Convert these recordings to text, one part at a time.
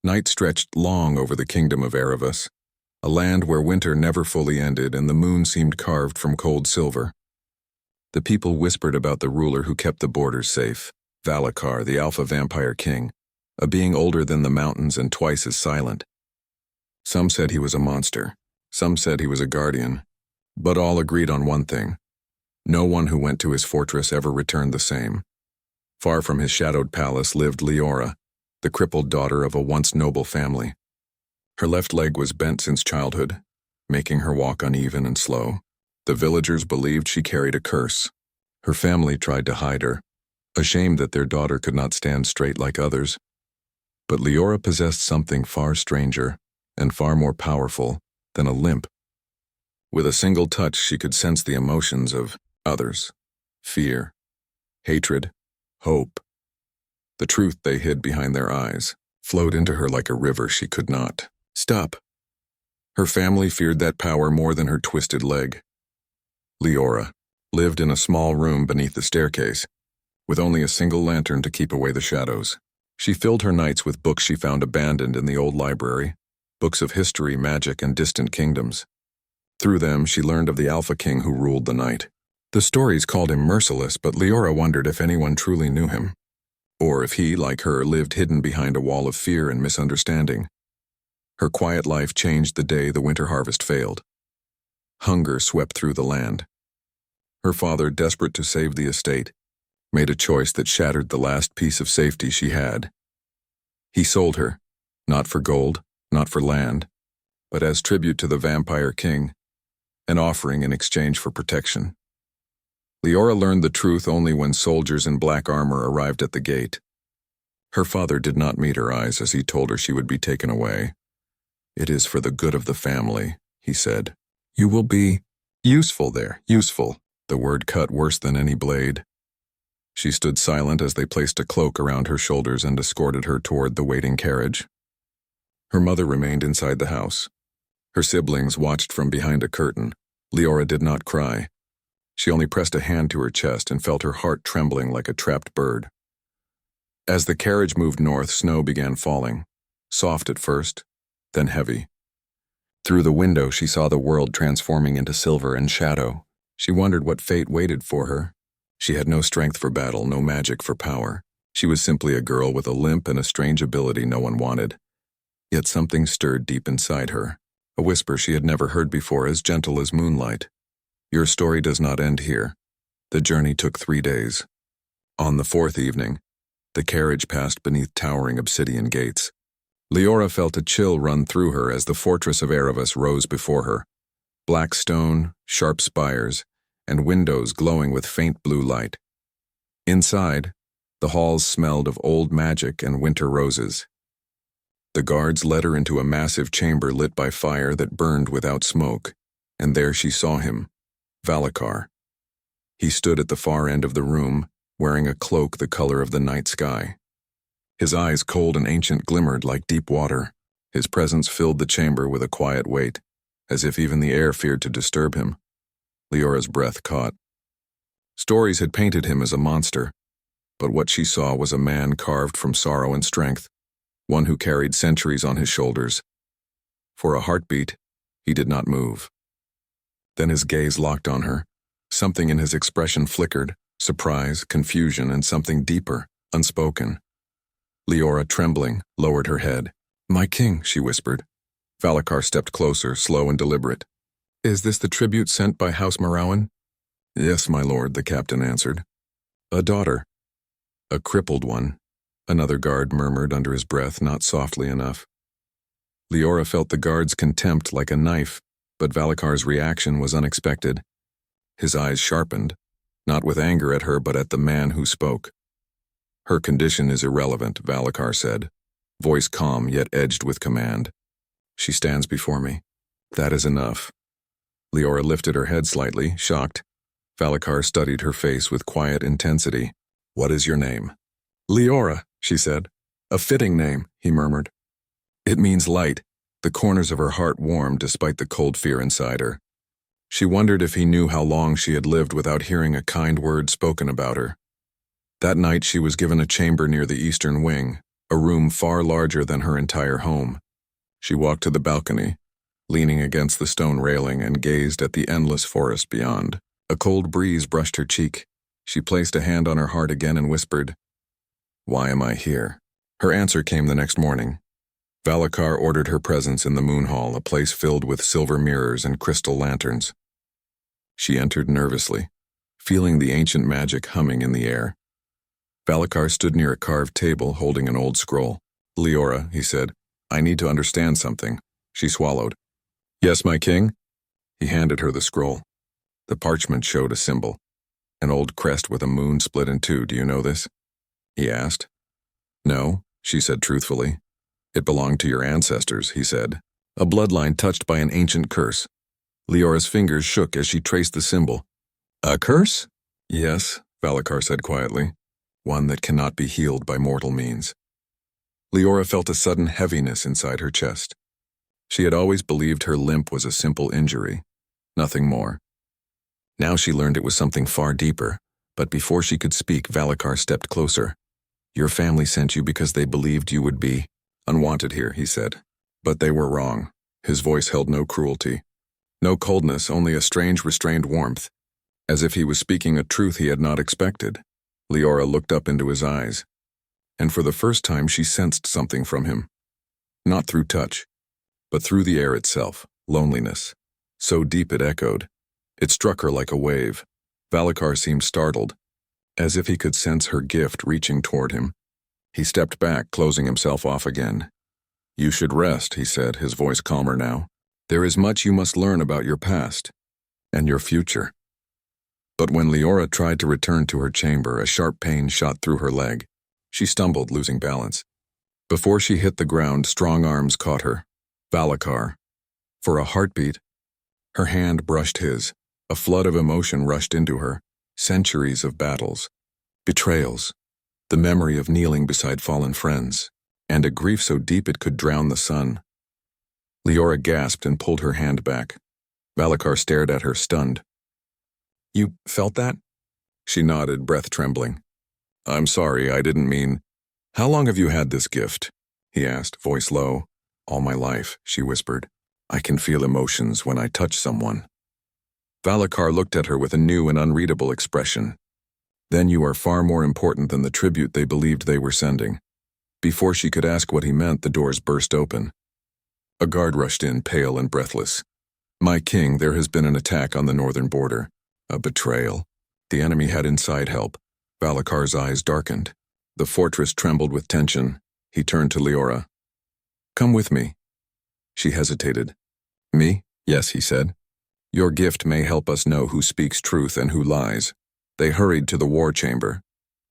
Night stretched long over the kingdom of Erebus, a land where winter never fully ended and the moon seemed carved from cold silver. The people whispered about the ruler who kept the borders safe, Valakar, the alpha vampire king, a being older than the mountains and twice as silent. Some said he was a monster, some said he was a guardian, but all agreed on one thing. No one who went to his fortress ever returned the same. Far from his shadowed palace lived Leora, the crippled daughter of a once noble family. Her left leg was bent since childhood, making her walk uneven and slow. The villagers believed she carried a curse. Her family tried to hide her, ashamed that their daughter could not stand straight like others. But Leora possessed something far stranger and far more powerful than a limp. With a single touch, she could sense the emotions of others: fear, hatred, hope. The truth they hid behind their eyes flowed into her like a river she could not stop. Her family feared that power more than her twisted leg. Leora lived in a small room beneath the staircase, with only a single lantern to keep away the shadows. She filled her nights with books she found abandoned in the old library, books of history, magic, and distant kingdoms. Through them, she learned of the Alpha King who ruled the night. The stories called him merciless, but Leora wondered if anyone truly knew him, or if he, like her, lived hidden behind a wall of fear and misunderstanding. Her quiet life changed the day the winter harvest failed. Hunger swept through the land. Her father, desperate to save the estate, made a choice that shattered the last piece of safety she had. He sold her, not for gold, not for land, but as tribute to the vampire king, an offering in exchange for protection. Leora learned the truth only when soldiers in black armor arrived at the gate. Her father did not meet her eyes as he told her she would be taken away. "It is for the good of the family," he said. "You will be useful there, useful." The word cut worse than any blade. She stood silent as they placed a cloak around her shoulders and escorted her toward the waiting carriage. Her mother remained inside the house. Her siblings watched from behind a curtain. Leora did not cry. She only pressed a hand to her chest and felt her heart trembling like a trapped bird. As the carriage moved north, snow began falling, soft at first, then heavy. Through the window, she saw the world transforming into silver and shadow. She wondered what fate waited for her. She had no strength for battle, no magic for power. She was simply a girl with a limp and a strange ability no one wanted. Yet something stirred deep inside her, a whisper she had never heard before, as gentle as moonlight. "Your story does not end here." The journey took 3 days. On the 4th evening, the carriage passed beneath towering obsidian gates. Leora felt a chill run through her as the fortress of Erebus rose before her. Black stone, sharp spires, and windows glowing with faint blue light. Inside, the halls smelled of old magic and winter roses. The guards led her into a massive chamber lit by fire that burned without smoke, and there she saw him, Valakar. He stood at the far end of the room, wearing a cloak the color of the night sky. His eyes, cold and ancient, glimmered like deep water. His presence filled the chamber with a quiet weight, as if even the air feared to disturb him. Leora's breath caught. Stories had painted him as a monster, but what she saw was a man carved from sorrow and strength, one who carried centuries on his shoulders. For a heartbeat, he did not move. Then his gaze locked on her. Something in his expression flickered, surprise, confusion, and something deeper, unspoken. Leora, trembling, lowered her head. "My king," she whispered. Valakar stepped closer, slow and deliberate. "Is this the tribute sent by House Marawan?" "Yes, my lord," the captain answered. "A daughter." "A crippled one," another guard murmured under his breath, not softly enough. Leora felt the guard's contempt like a knife, but Valakar's reaction was unexpected. His eyes sharpened, not with anger at her but at the man who spoke. "Her condition is irrelevant," Valakar said, voice calm yet edged with command. "She stands before me. That is enough." Leora lifted her head slightly, shocked. Valakar studied her face with quiet intensity. "What is your name?" "Leora," she said. "A fitting name," he murmured. "It means light." The corners of her heart warmed despite the cold fear inside her. She wondered if he knew how long she had lived without hearing a kind word spoken about her. That night she was given a chamber near the eastern wing, a room far larger than her entire home. She walked to the balcony, leaning against the stone railing, and gazed at the endless forest beyond. A cold breeze brushed her cheek. She placed a hand on her heart again and whispered, "Why am I here?" Her answer came the next morning. Valakar ordered her presence in the moon hall, a place filled with silver mirrors and crystal lanterns. She entered nervously, feeling the ancient magic humming in the air. Valakar stood near a carved table holding an old scroll. "Leora," he said, "I need to understand something." She swallowed. "Yes, my king?" He handed her the scroll. The parchment showed a symbol, an old crest with a moon split in two. "Do you know this?" he asked. "No," she said truthfully. "It belonged to your ancestors," he said. "A bloodline touched by an ancient curse." Leora's fingers shook as she traced the symbol. "A curse?" "Yes," Valakar said quietly. "One that cannot be healed by mortal means." Leora felt a sudden heaviness inside her chest. She had always believed her limp was a simple injury, nothing more. Now she learned it was something far deeper, but before she could speak, Valakar stepped closer. "Your family sent you because they believed you would be unwanted here," he said. "But they were wrong." His voice held no cruelty, no coldness, only a strange restrained warmth, as if he was speaking a truth he had not expected. Leora looked up into his eyes, and for the first time she sensed something from him. Not through touch, but through the air itself, loneliness. So deep it echoed. It struck her like a wave. Valakar seemed startled, as if he could sense her gift reaching toward him. He stepped back, closing himself off again. "You should rest," he said, his voice calmer now. "There is much you must learn about your past and your future." But when Leora tried to return to her chamber, a sharp pain shot through her leg. She stumbled, losing balance. Before she hit the ground, strong arms caught her. Valakar. For a heartbeat, her hand brushed his. A flood of emotion rushed into her. Centuries of battles, betrayals, the memory of kneeling beside fallen friends, and a grief so deep it could drown the sun. Leora gasped and pulled her hand back. Valakar stared at her, stunned. "You felt that?" She nodded, breath trembling. "I'm sorry, I didn't mean—" "How long have you had this gift?" he asked, voice low. "All my life," she whispered. "I can feel emotions when I touch someone." Valakar looked at her with a new and unreadable expression. "Then you are far more important than the tribute they believed they were sending." Before she could ask what he meant, the doors burst open. A guard rushed in, pale and breathless. "My king, there has been an attack on the northern border. A betrayal. The enemy had inside help." Valakar's eyes darkened. The fortress trembled with tension. He turned to Leora. "Come with me." She hesitated. "Me?" "Yes," he said. "Your gift may help us know who speaks truth and who lies." They hurried to the war chamber.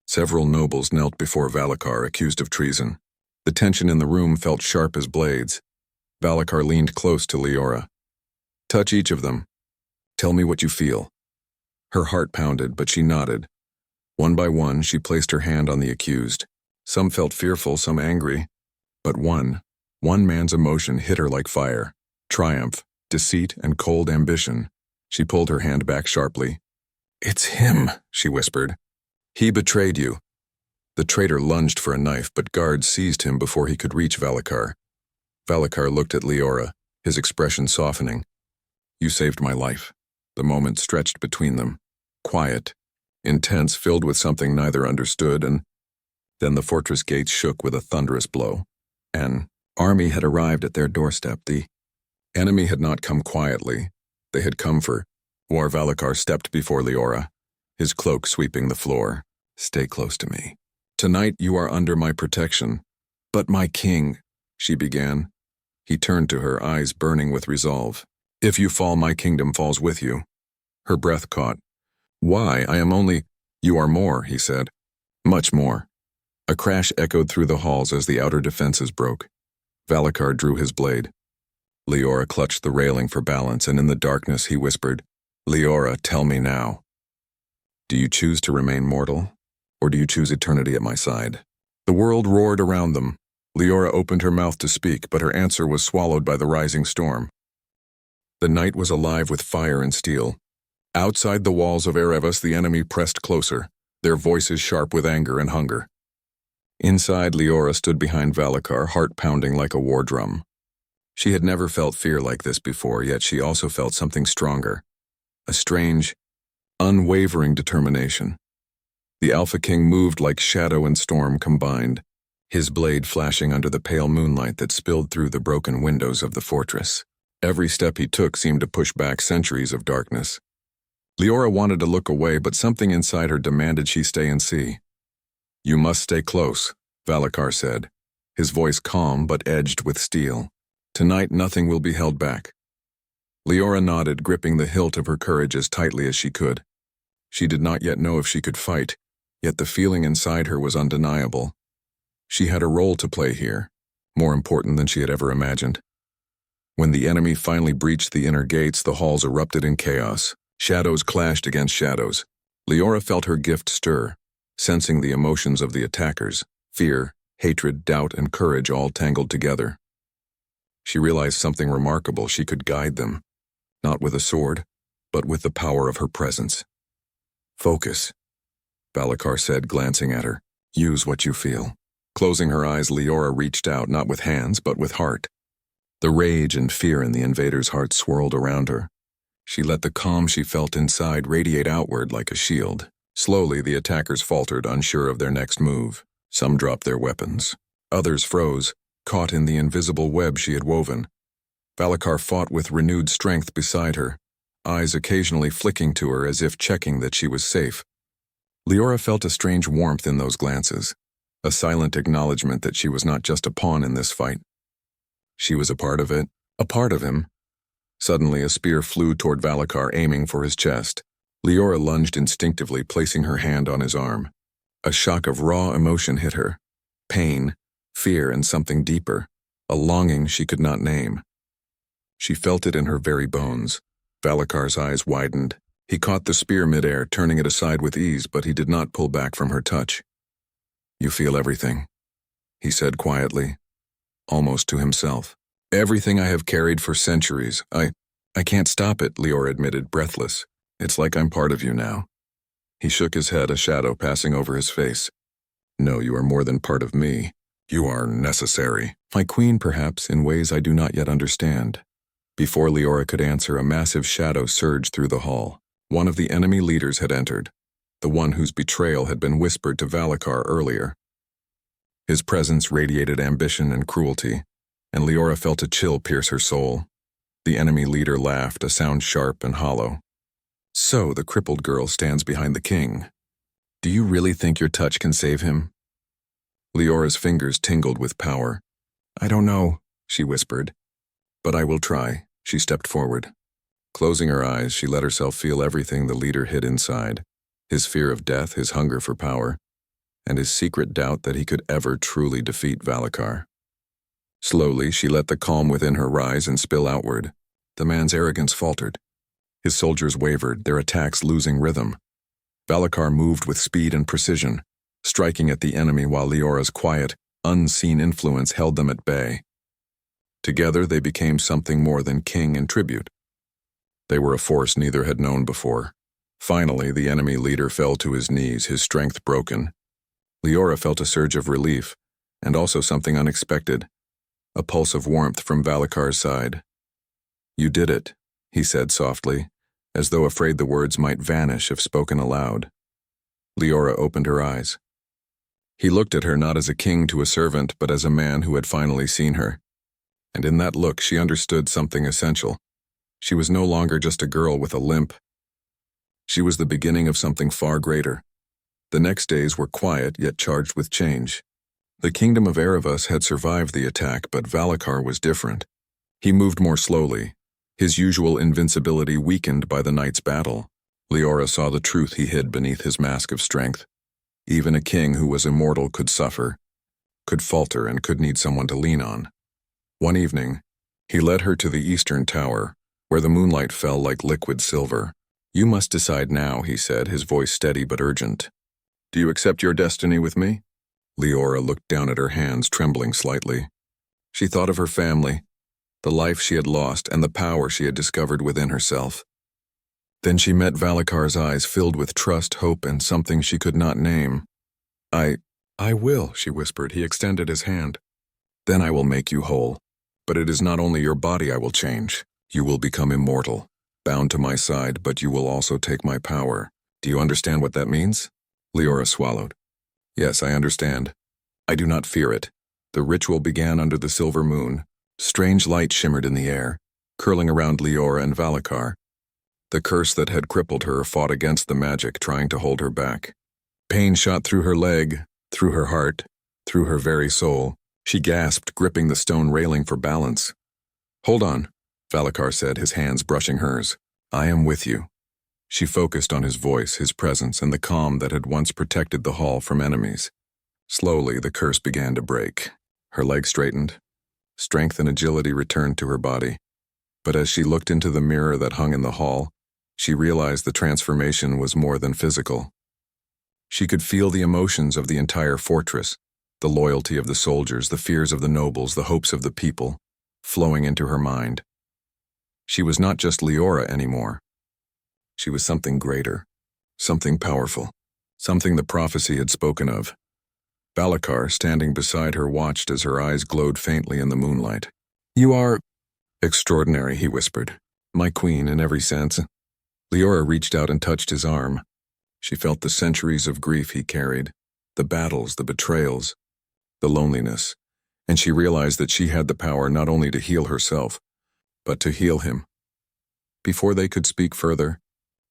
Several nobles knelt before Valakar, accused of treason. The tension in the room felt sharp as blades. Valakar leaned close to Leora. "Touch each of them. Tell me what you feel." Her heart pounded, but she nodded. One by one, she placed her hand on the accused. Some felt fearful, some angry. But one man's emotion hit her like fire. Triumph, deceit, and cold ambition. She pulled her hand back sharply. "It's him," she whispered. "He betrayed you." The traitor lunged for a knife, but guards seized him before he could reach Valakar. Valakar looked at Leora, his expression softening. "You saved my life." The moment stretched between them. Quiet, intense, filled with something neither understood, and then the fortress gates shook with a thunderous blow. An army had arrived at their doorstep. The enemy had not come quietly. They had come for war. Valakar stepped before Leora, his cloak sweeping the floor. "Stay close to me. Tonight you are under my protection." "But my king," she began. He turned to her, eyes burning with resolve. "If you fall, my kingdom falls with you." Her breath caught. "Why? I am only—" "You are more," he said. "Much more." A crash echoed through the halls as the outer defenses broke. Valakar drew his blade. Leora clutched the railing for balance, and in the darkness he whispered, "Leora, tell me now. Do you choose to remain mortal, or do you choose eternity at my side?" The world roared around them. Leora opened her mouth to speak, but her answer was swallowed by the rising storm. The night was alive with fire and steel. Outside the walls of Erebus, the enemy pressed closer, their voices sharp with anger and hunger. Inside, Leora stood behind Valakar, heart pounding like a war drum. She had never felt fear like this before, yet she also felt something stronger. A strange, unwavering determination. The Alpha King moved like shadow and storm combined, his blade flashing under the pale moonlight that spilled through the broken windows of the fortress. Every step he took seemed to push back centuries of darkness. Leora wanted to look away, but something inside her demanded she stay and see. "You must stay close," Valakar said, his voice calm but edged with steel. "Tonight nothing will be held back." Leora nodded, gripping the hilt of her courage as tightly as she could. She did not yet know if she could fight, yet the feeling inside her was undeniable. She had a role to play here, more important than she had ever imagined. When the enemy finally breached the inner gates, the halls erupted in chaos. Shadows clashed against shadows. Leora felt her gift stir, sensing the emotions of the attackers, fear, hatred, doubt, and courage all tangled together. She realized something remarkable: she could guide them, not with a sword, but with the power of her presence. "Focus," Valakar said, glancing at her. "Use what you feel." Closing her eyes, Leora reached out, not with hands, but with heart. The rage and fear in the invader's heart swirled around her. She let the calm she felt inside radiate outward like a shield. Slowly, the attackers faltered, unsure of their next move. Some dropped their weapons. Others froze, caught in the invisible web she had woven. Valakar fought with renewed strength beside her, eyes occasionally flicking to her as if checking that she was safe. Leora felt a strange warmth in those glances, a silent acknowledgement that she was not just a pawn in this fight. She was a part of it, a part of him. Suddenly, a spear flew toward Valakar, aiming for his chest. Leora lunged instinctively, placing her hand on his arm. A shock of raw emotion hit her. Pain, fear, and something deeper, a longing she could not name. She felt it in her very bones. Valakar's eyes widened. He caught the spear midair, turning it aside with ease, but he did not pull back from her touch. "You feel everything," he said quietly, almost to himself. "Everything I have carried for centuries. I can't stop it," Leora admitted, breathless. "It's like I'm part of you now." He shook his head, a shadow passing over his face. "No, you are more than part of me. You are necessary. My queen, perhaps, in ways I do not yet understand." Before Leora could answer, a massive shadow surged through the hall. One of the enemy leaders had entered, the one whose betrayal had been whispered to Valakar earlier. His presence radiated ambition and cruelty, and Leora felt a chill pierce her soul. The enemy leader laughed, a sound sharp and hollow. "So the crippled girl stands behind the king. Do you really think your touch can save him?" Leora's fingers tingled with power. "I don't know," she whispered. "But I will try." She stepped forward. Closing her eyes, she let herself feel everything the leader hid inside: his fear of death, his hunger for power, and his secret doubt that he could ever truly defeat Valakar. Slowly, she let the calm within her rise and spill outward. The man's arrogance faltered. His soldiers wavered, their attacks losing rhythm. Valakar moved with speed and precision, striking at the enemy while Leora's quiet, unseen influence held them at bay. Together, they became something more than king and tribute. They were a force neither had known before. Finally, the enemy leader fell to his knees, his strength broken. Leora felt a surge of relief, and also something unexpected: a pulse of warmth from Valakar's side. "You did it," he said softly, as though afraid the words might vanish if spoken aloud. Leora opened her eyes. He looked at her not as a king to a servant, but as a man who had finally seen her. And in that look, she understood something essential. She was no longer just a girl with a limp. She was the beginning of something far greater. The next days were quiet, yet charged with change. The kingdom of Erebus had survived the attack, but Valakar was different. He moved more slowly, his usual invincibility weakened by the night's battle. Leora saw the truth he hid beneath his mask of strength. Even a king who was immortal could suffer, could falter, and could need someone to lean on. One evening, he led her to the eastern tower, where the moonlight fell like liquid silver. "You must decide now," he said, his voice steady but urgent. "Do you accept your destiny with me?" Leora looked down at her hands, trembling slightly. She thought of her family, the life she had lost, and the power she had discovered within herself. Then she met Valakar's eyes, filled with trust, hope, and something she could not name. I will, she whispered. He extended his hand. Then I will make you whole. But it is not only your body I will change. You will become immortal, bound to my side, but you will also take my power. Do you understand what that means? Leora swallowed. Yes, I understand. I do not fear it. The ritual began under the silver moon. Strange light shimmered in the air, curling around Leora and Valakar. The curse that had crippled her fought against the magic, trying to hold her back. Pain shot through her leg, through her heart, through her very soul. She gasped, gripping the stone railing for balance. Hold on, Valakar said, his hands brushing hers. I am with you. She focused on his voice, his presence, and the calm that had once protected the hall from enemies. Slowly, the curse began to break. Her legs straightened. Strength and agility returned to her body. But as she looked into the mirror that hung in the hall, she realized the transformation was more than physical. She could feel the emotions of the entire fortress, the loyalty of the soldiers, the fears of the nobles, the hopes of the people, flowing into her mind. She was not just Leora anymore. She was something greater, something powerful, something the prophecy had spoken of. Valakar, standing beside her, watched as her eyes glowed faintly in the moonlight. You are extraordinary, he whispered. My queen in every sense. Leora reached out and touched his arm. She felt the centuries of grief he carried, the battles, the betrayals, the loneliness, and she realized that she had the power not only to heal herself, but to heal him. Before they could speak further,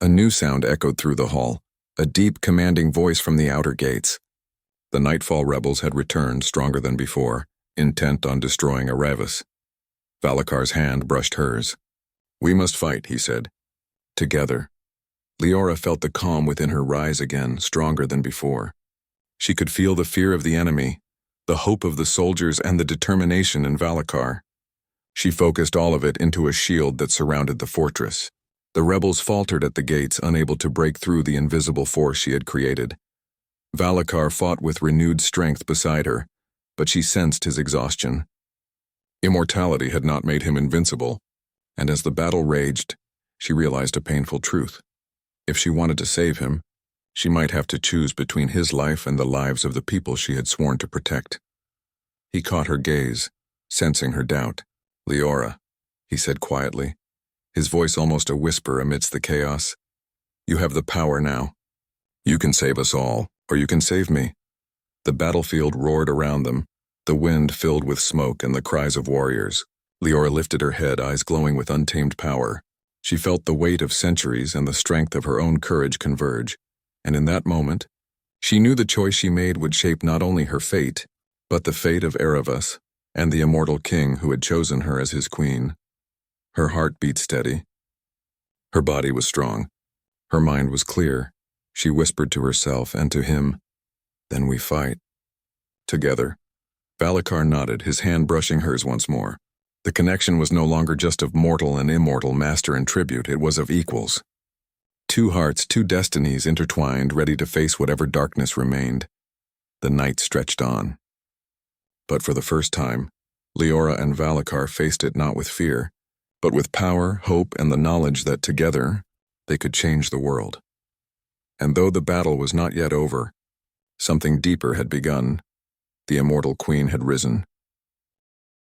a new sound echoed through the hall, a deep, commanding voice from the outer gates. The Nightfall rebels had returned, stronger than before, intent on destroying Erebus. Valakar's hand brushed hers. We must fight, he said. Together. Leora felt the calm within her rise again, stronger than before. She could feel the fear of the enemy, the hope of the soldiers, and the determination in Valakar. She focused all of it into a shield that surrounded the fortress. The rebels faltered at the gates, unable to break through the invisible force she had created. Valakar fought with renewed strength beside her, but she sensed his exhaustion. Immortality had not made him invincible, and as the battle raged, she realized a painful truth. If she wanted to save him, she might have to choose between his life and the lives of the people she had sworn to protect. He caught her gaze, sensing her doubt. Leora, he said quietly, his voice almost a whisper amidst the chaos. You have the power now. You can save us all, or you can save me. The battlefield roared around them, the wind filled with smoke and the cries of warriors. Leora lifted her head, eyes glowing with untamed power. She felt the weight of centuries and the strength of her own courage converge, and in that moment, she knew the choice she made would shape not only her fate, but the fate of Erebus and the immortal king who had chosen her as his queen. Her heart beat steady. Her body was strong. Her mind was clear. She whispered to herself and to him, Then we fight. Together. Valakar nodded, his hand brushing hers once more. The connection was no longer just of mortal and immortal, master and tribute, it was of equals. Two hearts, two destinies intertwined, ready to face whatever darkness remained. The night stretched on. But for the first time, Leora and Valakar faced it not with fear, but with power, hope, and the knowledge that together they could change the world. And though the battle was not yet over, something deeper had begun. The immortal queen had risen,